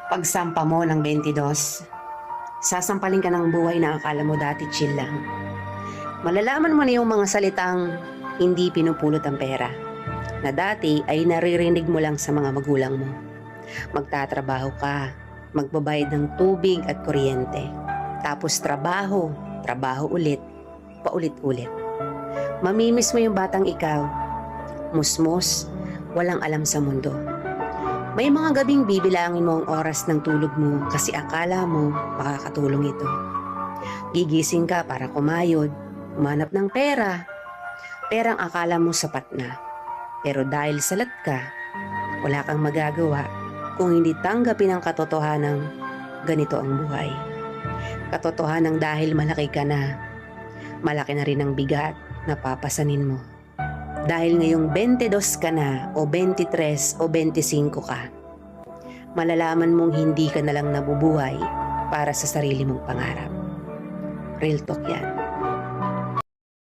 Pagsampa mo ng 22, sasampalin ka ng buhay na akala mo dati chill lang. Malalaman mo na yung mga salitang hindi pinupulot ang pera, na dati ay naririnig mo lang sa mga magulang mo. Magtatrabaho ka, magbabayad ng tubig at kuryente. Tapos trabaho, trabaho ulit, paulit-ulit. Mamimiss mo yung batang ikaw, musmos, walang alam sa mundo. May mga gabing bibilangin mo ang oras ng tulog mo kasi akala mo makakatulong ito. Gigising ka para kumayod, umanap ng pera. Perang akala mo sapat na. Pero dahil salat ka, wala kang magagawa kung hindi tanggapin ang katotohanang ganito ang buhay. Katotohanan dahil malaki ka na, malaki na rin ang bigat na papasanin mo. Dahil ngayong 22 ka na o 23 o 25 ka, malalaman mong hindi ka na lang nabubuhay para sa sarili mong pangarap. Real talk yan.